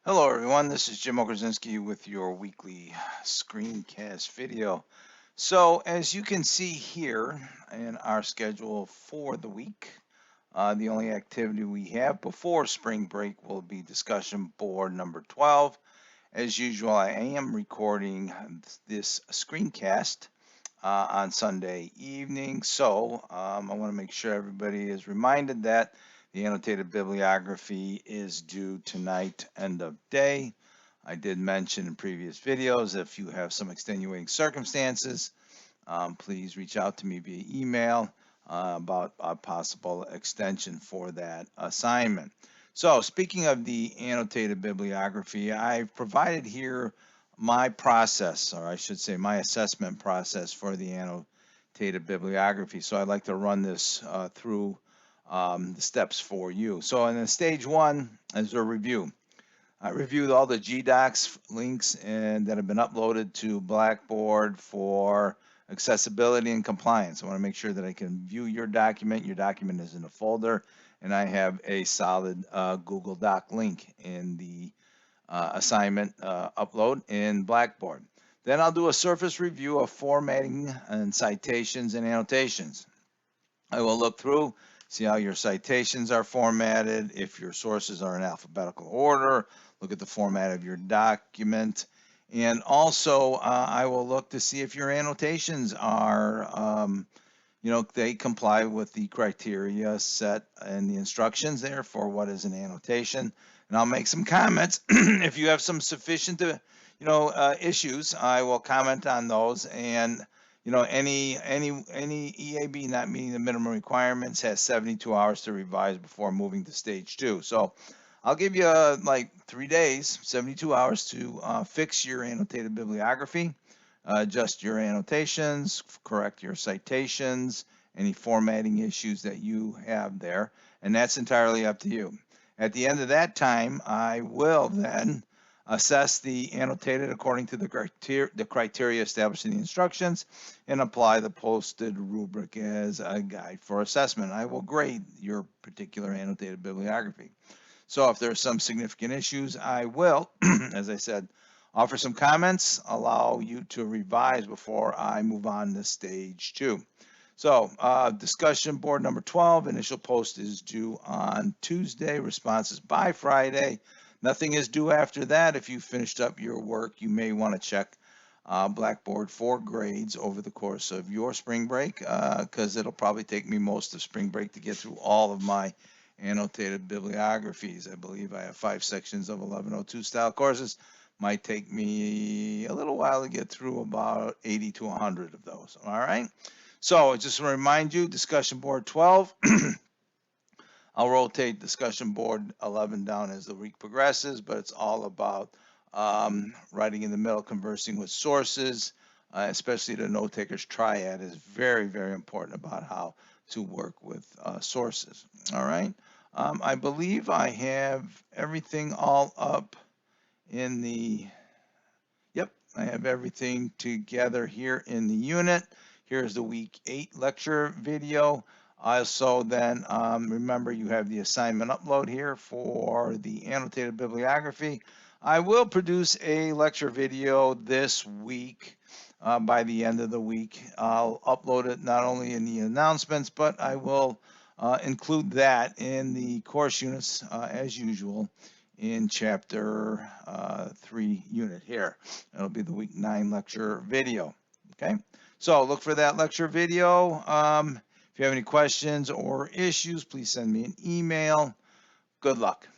Hello everyone, this is Jim Okerzinski with your weekly screencast video. So as you can see here in our schedule for the week, the only activity we have before spring break will be discussion board number 12. As usual, I am recording this screencast on Sunday evening. So I want to make sure everybody is reminded that the annotated bibliography is due tonight, end of day. I did mention in previous videos, if you have some extenuating circumstances, please reach out to me via email about a possible extension for that assignment. So speaking of the annotated bibliography, I've provided here my process, or I should say my assessment process for the annotated bibliography. So I'd like to run this through the steps for you. So in stage one is a review. I reviewed all the GDocs links and that have been uploaded to Blackboard for accessibility and compliance. I want to make sure that I can view your document. Your document is in a folder, and I have a solid Google Doc link in the assignment upload in Blackboard. Then I'll do a surface review of formatting and citations and annotations. I will look through, see how your citations are formatted, if your sources are in alphabetical order, look at the format of your document, and also I will look to see if your annotations are, they comply with the criteria set in the instructions there for what is an annotation. And I'll make some comments. If you have some sufficient, issues, I will comment on those. And any EAB not meeting the minimum requirements has 72 hours to revise before moving to stage 2. So I'll give you like 3 days, 72 hours to fix your annotated bibliography, adjust your annotations, correct your citations, any formatting issues that you have there, and that's entirely up to you. At the end of that time, I will then assess the annotated according to the criteria established in the instructions and apply the posted rubric as a guide for assessment. I will grade your particular annotated bibliography. So if there are some significant issues, I will, as I said, offer some comments, allow you to revise before I move on to stage 2. So discussion board number 12, initial post is due on Tuesday, responses by Friday. Nothing is due after that. If you finished up your work, you may want to check Blackboard for grades over the course of your spring break, because it'll probably take me most of spring break to get through all of my annotated bibliographies. I believe I have 5 sections of 1102 style courses. Might take me a little while to get through about 80 to 100 of those. All right. So just to remind you, discussion board 12. I'll rotate discussion board 11 down as the week progresses, but it's all about writing in the middle, conversing with sources, especially the note taker's triad is very, very important about how to work with sources. All right. I believe I have everything all up in the, yep, I have everything together here in the unit. Here's the week 8 lecture video. Also then, remember you have the assignment upload here for the annotated bibliography. I will produce a lecture video this week. By the end of the week, I'll upload it not only in the announcements, but I will include that in the course units as usual in chapter 3 unit here. It'll be the week 9 lecture video. Okay, so look for that lecture video. If you have any questions or issues, please send me an email. Good luck.